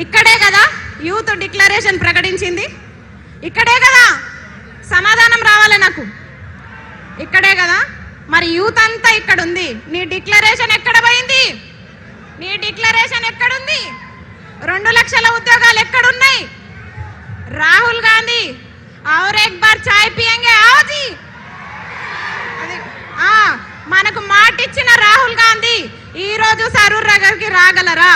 ఇక్కడే కదా youth declaration ప్రకటించింది, ఇక్కడే కదా సమాధానం రావాలి నాకు, ఇక్కడే కదా. మరి యూత్ అంతా ఇక్కడ ఉంది, నీ డిక్లరేషన్ ఎక్కడ పోయింది? నీ డిక్లరేషన్ ఎక్కడుంది? 2 లక్షల ఉద్యోగాలు ఎక్కడున్నాయి? రాహుల్ గాంధీ और एक बार चाय पिएंगे आज ही మనకు మాట ఇచ్చిన రాహుల్ గాంధీ ఈ రోజు సరూర్ నగర్కి రాగలరా?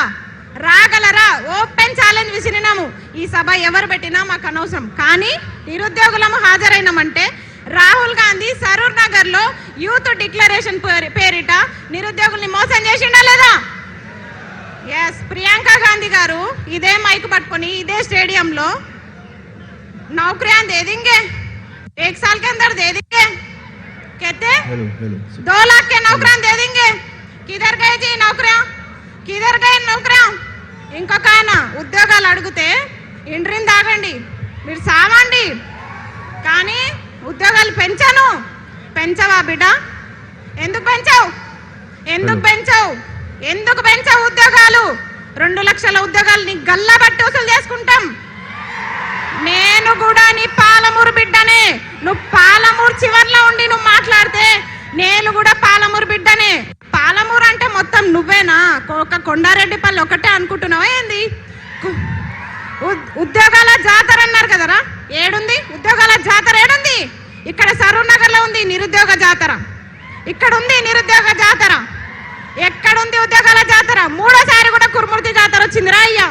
ఓపెన్ ఛాలెంజ్ విసిరినాము. ఈ సభ ఎవరు పెట్టినా మాకు అనవసరం, కానీ నిరుద్యోగులము హాజరైనామంటే రాహుల్ గాంధీ సరూర్ నగర్ లో యూత్ డిక్లరేషన్ పేరిట నిరుద్యోగుల్ని మోసం చేసిండా లేదా? ఎస్, ప్రియాంక గాంధీ గారు ఇదే మైక్ పట్టుకొని ఇదే స్టేడియంలో नौकरियां दे देंगे, 1 साल के अंदर दे देंगे, कहते 2 लाख के नौकरियां दे देंगे. किधर गए जी नौकरियां? किधर गए नौकरियां? ఇంకొక ఆయన ఉద్యోగాలు అడిగితే ఇంట్రీని తాగండి, మీరు సావండి, కానీ ఉద్యోగాలు పెంచవా బిడ్డ? ఎందుకు పెంచావు ఉద్యోగాలు? 2 లక్షల ఉద్యోగాలు నీ గల్లా బట్టి వసూలు చేసుకుంటాం. నేను కూడా నీ పాలమూరు బిడ్డనే. నువ్వు పాలమూరు చివర్లో ఉండి నువ్వు మాట్లాడితే నేను కూడా పాలమూరు బిడ్డనే. పాలమూరు అంటే మొత్తం నువ్వేనా? ఒక కొండారెడ్డిపల్లి ఒకటే అనుకుంటున్నావా ఏంది? ఉద్యోగాల జాతర అన్నారు కదరా, ఏడుంది ఉద్యోగాల జాతర? ఏడుంది? ఇక్కడ సరూర్ నగర్ లో ఉంది నిరుద్యోగ జాతర, ఇక్కడ ఉంది నిరుద్యోగ జాతర. ఎక్కడుంది ఉద్యోగాల జాతర? 3వ సారి కూడా కురుమూర్తి జాతర వచ్చిందిరా అయ్యా,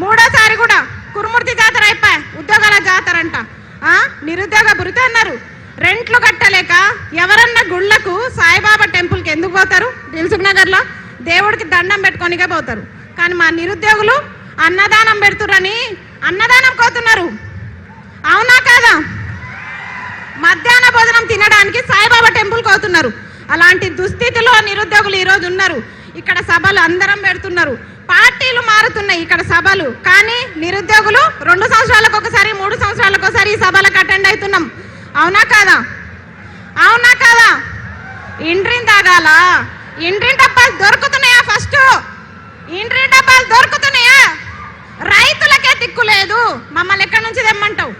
3వ సారి కూడా కురుమూర్తి జాతర అయిపోయా, ఉద్యోగాల జాతర అంట. నిరుద్యోగ భృతి అన్నారు. రెంట్లు కట్టలేక ఎవరన్నా గుళ్ళకు సాయిబాబా టెంపుల్కి ఎందుకు పోతారు? దిల్సుఖ్ నగర్లో దేవుడికి దండం పెట్టుకోనికే పోతారు. కానీ మా నిరుద్యోగులు అన్నదానం పెడుతురని అన్నదానం కోతున్నారు. అవునా కాదా? మధ్యాహ్న భోజనం తినడానికి సాయిబాబా టెంపుల్ కోతున్నారు. అలాంటి దుస్థితిలో నిరుద్యోగులు ఈరోజు ఉన్నారు. ఇక్కడ సభలు అందరం పెడుతున్నారు, పార్టీలు మారుతున్నాయి ఇక్కడ సభలు, కానీ నిరుద్యోగులు 2 సంవత్సరాలకు ఒకసారి 3 సంవత్సరాలకు ఒకసారి ఈ సభలకు అటెండ్ అవుతున్నాం. అవునా కాదా? ఇంట్రీని తాగాల? ఇంట్రీ డబ్బాలు దొరుకుతున్నాయా? ఫస్ట్ ఇంట్రీ డబ్బాలు దొరుకుతున్నాయా? రైతులకే దిక్కు లేదు. మమ్మల్ని ఎక్కడి నుంచి తెమ్మంటావు?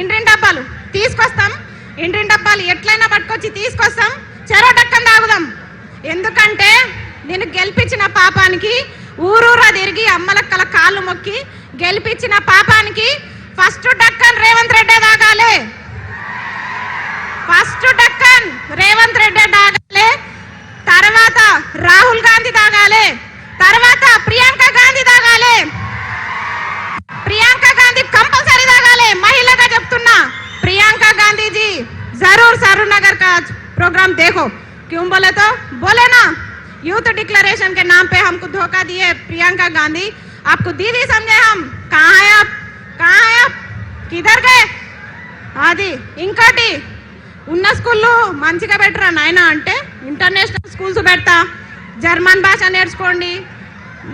ఇంట్రీ డబ్బాలు తీసుకొస్తాం, ఇంట్రీ డబ్బాలు ఎట్లయినా పట్టుకొచ్చి తీసుకొస్తాం, చెరో డక్కన్ తాగుదాం. ఎందుకంటే నేను గెలిపించిన పాపానికి ఊరూరా తిరిగి అమ్మలక్కల కాళ్ళు మొక్కి గెలిపించిన పాపానికి ఫస్ట్ డక్కన్ రేవంత్ రెడ్డి తాగాలి. తర్వాత రాహుల్ గాంధీ తాగాలి, తర్వాత ప్రియాంక గాంధీ తాగాలి. ప్రియాంక గాంధీ కంపల్సరీ తాగాలి. మహిళగా చెప్తున్నా, ప్రియాంక गांधी जी जरूर सरूर नगर का प्रोग्राम देखो. क्यों बोले तो बोले ना, यूथ डिक्लेरेशन के नाम पे हमको धोखा दिए प्रियंका गांधी. आपको दीदी समझे हम? कहाँ है आप? किधर गए? అది ఇంకోటి ఉన్న స్కూల్లో మంచిగా పెట్టరా నాయన అంటే ఇంటర్నేషనల్ స్కూల్స్ పెడతా, జర్మన్ భాష నేర్చుకోండి.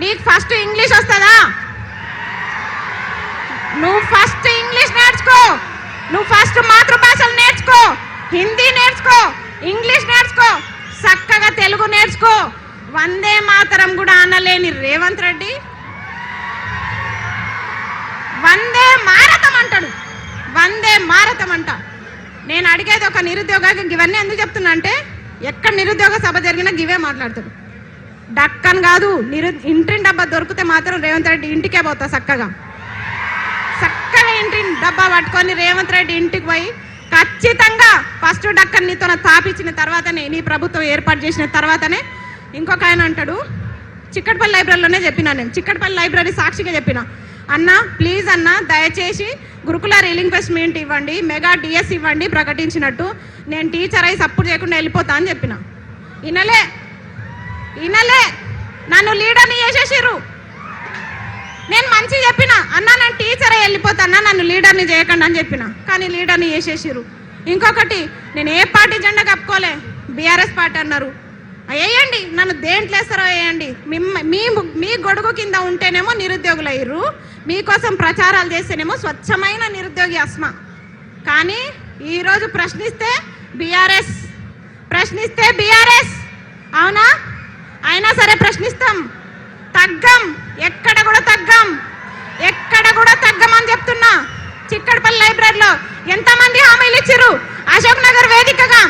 నీకు ఫస్ట్ ఇంగ్లీష్ వస్తుందా? నువ్వు ఫస్ట్ ఇంగ్లీష్ నేర్చుకో, నువ్వు ఫస్ట్ మాతృభాషలు నేర్చుకో, హిందీ నేర్చుకో, ఇంగ్లీష్ నేర్చుకో, చక్కగా తెలుగు నేర్చుకో. వందే మాతరం కూడా అనలేని రేవంత్ రెడ్డి వందే మారతం అంటాడు, వందే మారతం అంట. నేను అడిగేది ఒక నిరుద్యోగ, ఇవన్నీ ఎందుకు చెప్తున్నా అంటే ఎక్కడ నిరుద్యోగ సభ జరిగినా గివే మాట్లాడతాడు. డక్కన్ కాదు, ఇంటి డబ్బా దొరికితే మాత్రం రేవంత్ రెడ్డి ఇంటికే పోతా. చక్కగా ఇంటి డబ్బా పట్టుకొని రేవంత్ రెడ్డి ఇంటికి పోయి ఖచ్చితంగా ఫస్ట్ డక్కన్ నీతో తాపించిన తర్వాతనే, నీ ప్రభుత్వం ఏర్పాటు చేసిన తర్వాతనే. ఇంకొక ఆయన అంటాడు, చిక్కడపల్లి లైబ్రరీలోనే చెప్పినా, నేను చిక్కడపల్లి లైబ్రరీ సాక్షిగా చెప్పిన, అన్న ప్లీజ్ అన్న దయచేసి గురుకుల రీలింక్వెస్ట్మెంట్ ఇవ్వండి, మెగా డిఎస్ ఇవ్వండి ప్రకటించినట్టు, నేను టీచర్ అయి సపోర్ట్ చేయకుండా వెళ్ళిపోతా అని చెప్పిన. ఇనలే నన్ను లీడర్ని చేసేసిర్రు. నేను మంచి చెప్పిన, అన్న నేను టీచర్ అయి వెళ్ళిపోతాన్నా, నన్ను లీడర్ని చేయకండి అని చెప్పిన, కానీ లీడర్ని చేసేసిర్రు. ఇంకొకటి, నేను ఏ పార్టీ జెండా కప్పుకోలే, బీఆర్ఎస్ పార్టీ అన్నారు. వేయండి, నన్ను దేంట్లో వేస్తారో వేయండి. మీ గొడుగు కింద ఉంటేనేమో నిరుద్యోగులు అయ్యారు, మీకోసం ప్రచారాలు చేస్తేనేమో స్వచ్ఛమైన నిరుద్యోగి అస్మా. కానీ ఈరోజు ప్రశ్నిస్తే బీఆర్ఎస్, అవునా? అయినా సరే ప్రశ్నిస్తాం. తగ్గం, ఎక్కడ కూడా తగ్గం, ఎక్కడ కూడా తగ్గం అని చెప్తున్నా. చిక్కడపల్లి లైబ్రరీలో ఎంతమంది హామీలు ఇచ్చిర్రు? అశోక్ నగర్ వేదికగా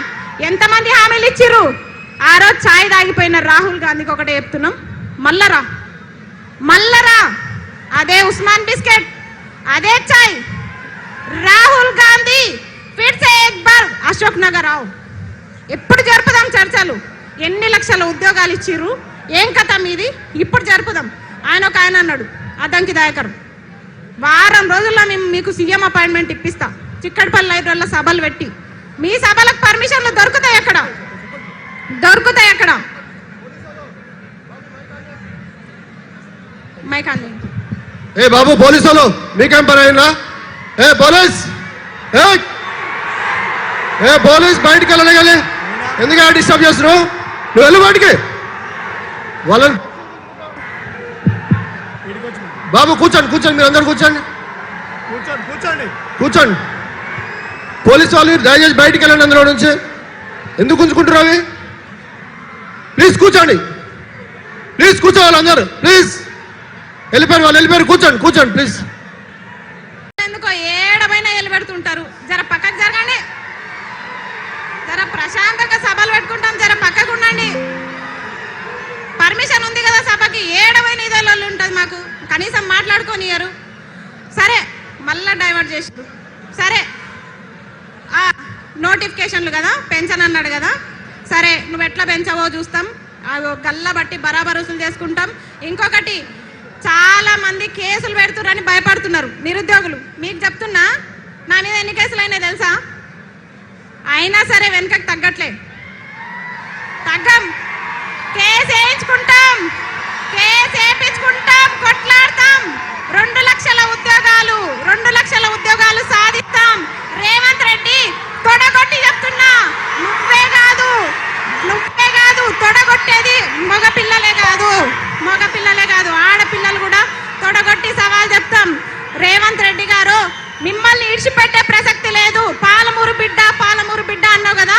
ఎంతమంది హామీలు ఇచ్చిర్రు? ఆ రోజు ఛాయ్ తాగిపోయిన రాహుల్ గాంధీకి ఒకటే చెప్తున్నాం, మల్లరా అదే ఉస్మాన్ బిస్కెట్, అదే ఛాయ్. రాహుల్ గాంధీ ఫిర్ సే ఏక్ బార్ అశోక్ నగర్ ఆవు. ఎప్పుడు జరుపుదాం చర్చలు? ఎన్ని లక్షల ఉద్యోగాలు ఇచ్చిర్రు? ఏం కథ మీది? ఇప్పుడు జరుపుదాం. ఆయన అన్నాడు, అద్దంకి దయాకర్, వారం రోజుల్లో మేము మీకు సీఎం అపాయింట్మెంట్ ఇప్పిస్తా, చిక్కడపల్లి లైబ్రరీలో సభలు పెట్టి. మీ సభలకు పర్మిషన్లు దొరుకుతాయి అక్కడ? మైక్ అంది. ఏ బాబు పోలీసులు మీకేం పని అయినా? ఏ పోలీస్ బయటికి వెళ్ళగలి, ఎందుకు డిస్టర్బ్ చేస్తున్నావు? నువ్వు వెళ్ళు బయటికి. వాళ్ళని బాబు కూర్చోండి, మీరు అందరు కూర్చోండి. పోలీసు వాళ్ళు దయచేసి బయటికి వెళ్ళండి అందులో నుంచి. ఎందుకు ఉంచుకుంటారు అవి? ప్లీజ్ కూర్చోండి, కూర్చోవాలి అందరు. ప్లీజ్ వెళ్ళిపోయారు, కూర్చోండి ప్లీజ్. ఎందుకో ఏడమైనా వెళ్ళిపెడుతుంటారు. జర పక్కకు జరగండి, జర ప్రశాంతంగా సభలు పెట్టుకుంటాం, జర పక్కకు ఉండండి. పర్మిషన్ ఉంది కదా సభకి, ఏడమైన ఇదోళ్ళు ఉంటుంది మాకు, కనీసం మాట్లాడుకోనియరు. సరే మళ్ళా డైవర్ట్ చేసారు. సరే నోటిఫికేషన్లు కదా, పెన్షన్ అన్నాడు కదా, సరే నువ్వు ఎట్లా పెంచవో చూస్తాం, అవి గల్ల బట్టి బరాబర్ వసూలు చేసుకుంటాం. ఇంకొకటి, చాలా మంది కేసులు పెడుతున్నారని భయపడుతున్నారు నిరుద్యోగులు. మీకు చెప్తున్నా, నా మీద ఎన్ని కేసులు అయినాయి తెలుసా? అయినా సరే వెనకకి తగ్గం. కేసు వేయించుకుంటాం, కొట్లాడతాం. 2 లక్షల ఉద్యోగాలు సాధిస్తాం. రేవంత్ రెడ్డి తొడగొట్టి చెప్తున్నా, నువ్వే కాదు తొడగొట్టేది మగ పిల్లలే కాదు, ఆడపిల్లలు కూడా తొడగొట్టి సవాల్ చెప్తాం. రేవంత్ రెడ్డి గారు, మిమ్మల్ని ఇడిచిపెట్టే ప్రసక్తి లేదు. పాలమూరు బిడ్డ అన్నావు కదా,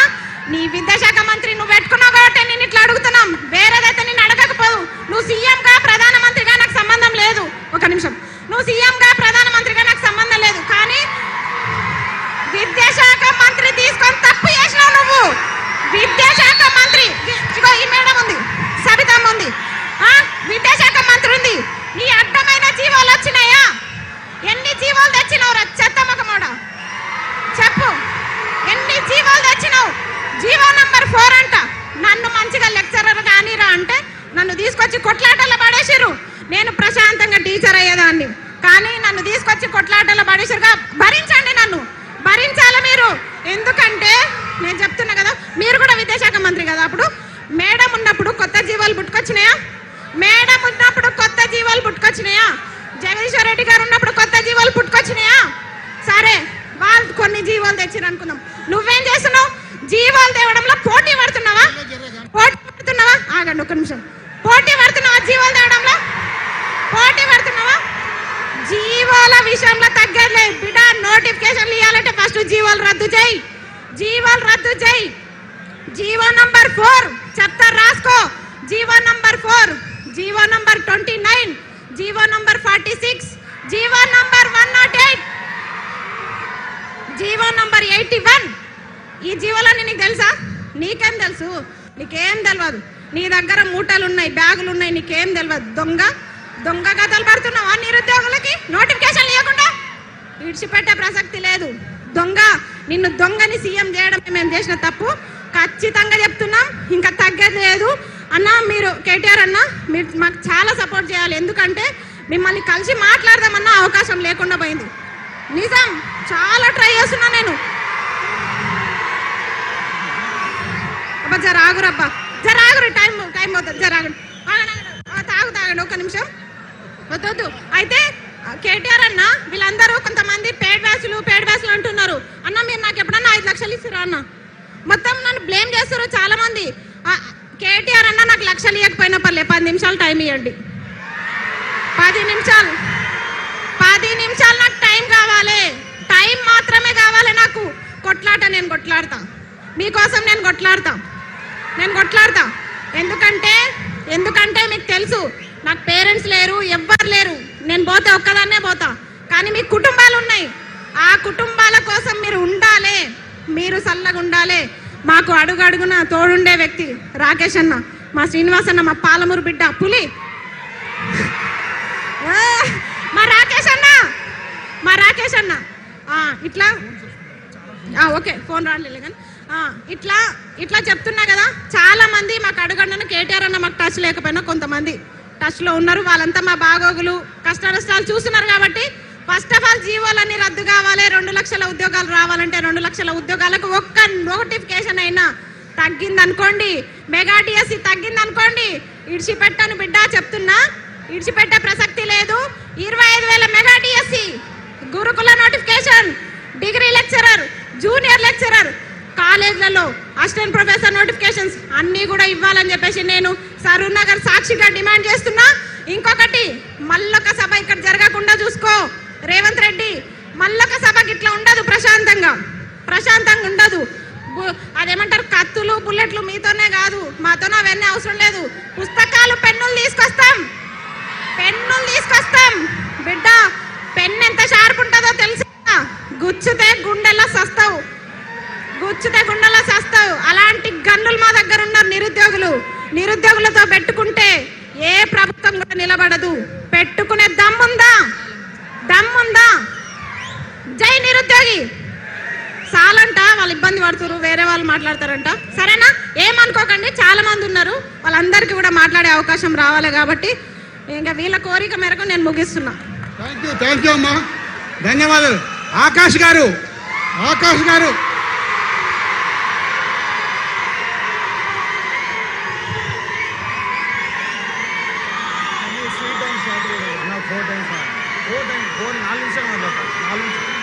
నీ విద్యాశాఖ మంత్రి నువ్వు పెట్టుకున్నావు కాబట్టి నేను ఇట్లా అడుగుతున్నాం. వేరేదైతే నేను అడగకపోదు. నువ్వు సీఎంగా ప్రధానమంత్రిగా నాకు సంబంధం లేదు. ఒక నిమిషం, నువ్వు సీఎంగా ప్రధానమంత్రిగా నాకు సంబంధం లేదు, కానీ విద్యాశాఖ మంత్రి తీసుకొని తప్పు చేసినావు నువ్వు. విద్యాశాఖ మంత్రి, ఇగో ఈ మేడం ఉంది, సబితమ్మ ఉంది, విద్యాశాఖ మంత్రి ఉంది. నీ అడ్డమైన జీవాలు వచ్చినాయా? ఎన్ని జీవాలు తెచ్చినావు? చెత్తమ్మకమోడ చెప్పు, ఎన్ని జీవాలు తెచ్చినావు? జీవో నంబర్ 4 అంట. నన్ను మంచిగా లెక్చరర్ కానీరా అంటే నన్ను తీసుకొచ్చి కొట్లాటలో పడేసిర్రు. నేను ప్రశాంతంగా టీచర్ అయ్యేదాన్ని, కానీ నన్ను తీసుకొచ్చి కొట్లాటలో పడేసిరుగా. భరించండి, నన్ను భరించాలి మీరు. ఎందుకంటే నేను చెప్తున్నా కదా, మీరు కూడా విద్యాశాఖ మంత్రి కదా, అప్పుడు మేడం ఉన్నప్పుడు కొత్త జీవాలు పుట్టుకొచ్చినాయా? జగదీశ్వర్ రెడ్డి గారు ఉన్నప్పుడు కొత్త జీవాలు పుట్టుకొచ్చినాయా? సరే, వాళ్ళు కొన్ని జీవాలు తెచ్చిరు అనుకుందాం. నువ్వేం చేస్తున్నావు? జీవాలు తేవడంలో పోటీ పడుతున్నావా? ఆగండి ఒక్క నిమిషం. పోటీ పడుతున్నావా? జీవాలు తేవడంలో పోటీ పడుతున్నావా? జీవాల విషయంలో తగ్గట్లేదు బిడ్డ. నోటిఫికేషన్లు ఇవ్వాలంటే ఫస్ట్ జీవాలు రద్దు చేయి. జీవో నంబర్ 4 చెప్తా, రాసుకో. GO number 4, GO number 29, GO number 46, GO number 108, GO number 81. ఈ జీవోలన్నీ నీకు తెలుసా? నీకేం తెలుసు? నీకేం తెలియదు. నీ దగ్గర మూటలు ఉన్నాయి, బ్యాగులు ఉన్నాయి, నీకేం తెలియదు. దొంగ కథలు పడుతున్నావా నిరుద్యోగులకి? నోటిఫికేషన్ లేకుండా విడిచిపెట్టే ప్రసక్తి లేదు. నిన్ను దొంగని సీఎం చేయడం మేము చేసిన తప్పు, ఖచ్చితంగా చెప్తున్నాం. ఇంకా తగ్గేది లేదు అన్న. మీరు కేటీఆర్ అన్న, మీరు మాకు చాలా సపోర్ట్ చేయాలి. ఎందుకంటే మిమ్మల్ని కలిసి మాట్లాడదామన్న అవకాశం లేకుండా పోయింది. నిజం, చాలా ట్రై చేస్తున్నా నేను. అబ్బా జరాగురబ్బా, జరాగురు, టైం అవుతుంది, జరాగండి, తాగండి ఒక్క నిమిషం. వద్దు. అయితే కేటీఆర్ అన్న, వీళ్ళందరూ కొంతమంది పేడ్ బ్యాచ్లు అంటున్నారు. అన్న మీరు నాకు ఎప్పుడన్నా 5 లక్షలు ఇస్తారా అన్న? మొత్తం నన్ను బ్లేమ్ చేస్తారు చాలా మంది. కేటీఆర్ అన్న, నాకు లక్షలు ఇవ్వకపోయినా పర్లేదు, 10 నిమిషాలు టైం ఇవ్వండి. 10 నిమిషాలు నాకు టైం కావాలి. టైం మాత్రమే కావాలి నాకు. నేను కొట్లాడతా, మీకోసం నేను కొట్లాడతా. ఎందుకంటే మీకు తెలుసు, నాకు పేరెంట్స్ లేరు, ఎవ్వరు లేరు. నేను పోతే ఒక్కదాన్నే పోతా. కానీ మీ కుటుంబాలు ఉన్నాయి. ఆ కుటుంబాల కోసం మీరు ఉండాలి, మీరు చల్లగా ఉండాలి. మాకు అడుగడుగున తోడుండే వ్యక్తి రాకేష్ అన్న, మా శ్రీనివాస్ అన్న, మా పాలమూరు బిడ్డ పులి, మా రాకేష్ అన్న ఇట్లా ఓకే ఫోన్ రాలేదు కానీ ఇట్లా చెప్తున్నా కదా. చాలా మంది మాకు అడుగడున కేటీఆర్ అన్న మాకు టచ్ లేకపోయినా కొంతమంది టచ్లో ఉన్నారు. వాళ్ళంతా మా బాగోగులు కష్ట నష్టాలు చూస్తున్నారు. కాబట్టి ఫస్ట్ ఆఫ్ ఆల్ జీవోలన్నీ రద్దు కావాలి. 2 లక్షల ఉద్యోగాలు రావాలంటే 2 లక్షల ఉద్యోగాలకు ఒక్క నోటిఫికేషన్ అయినా తగ్గిందనుకోండి, మెగా డిఎస్సి తగ్గిందనుకోండి, ఇడిచిపెట్టాను బిడ్డ చెప్తున్నా, ఇడిచిపెట్టే ప్రసక్తి లేదు. 25,000 మెగా డిఎస్సి, గురుకుల notification, degree lecturer, junior lecturer, కాలేజ్లలో అసిస్టెంట్ ప్రొఫెసర్ నోటిఫికేషన్స్ అన్నీ కూడా ఇవ్వాలని చెప్పేసి నేను సరూర్ నగర్ సాక్షిగా డిమాండ్ చేస్తున్నా. ఇంకొకటి, మల్లొక సభ ఇక్కడ జరగకుండా చూసుకో రేవంత్ రెడ్డి. మల్లొక సభకి ఇట్లా ఉండదు, ప్రశాంతంగా ఉండదు. అదేమంటారు, కత్తులు బుల్లెట్లు మీతోనే కాదు, మాతోనే అవన్నీ అవసరం లేదు. పుస్తకాలు పెన్నులు తీసుకొస్తాం బిడ్డ. పెన్ను ఎంత షార్ప్ ఉంటుందో తెలుసు. గుచ్చితే గుండెల్లో సస్తావు. అలాంటి గన్నులు మా దగ్గర ఉన్నారు. నిరుద్యోగులతో పెట్టుకుంటే ఏ ప్రభుత్వం కూడా నిలబడదు. పెట్టుకునే దమ్ముందా? జై నిరుద్యోగి. చాలంట, వాళ్ళు ఇబ్బంది పడుతున్నారు, వేరే వాళ్ళు మాట్లాడతారంట. సరేనా, ఏమనుకోకండి, చాలా మంది ఉన్నారు, వాళ్ళందరికీ కూడా మాట్లాడే అవకాశం రావాలి. కాబట్టి ఇంకా వీళ్ళ కోరిక మేరకు నేను ముగిస్తున్నా. థ్యాంక్ యూ అమ్మా, ధన్యవాదాలు. ఆకాష్ గారు ఫోర్ టైమ్స్ 4 నిమిషాలు మాట్లాడతాను. 4 నిమిషాలు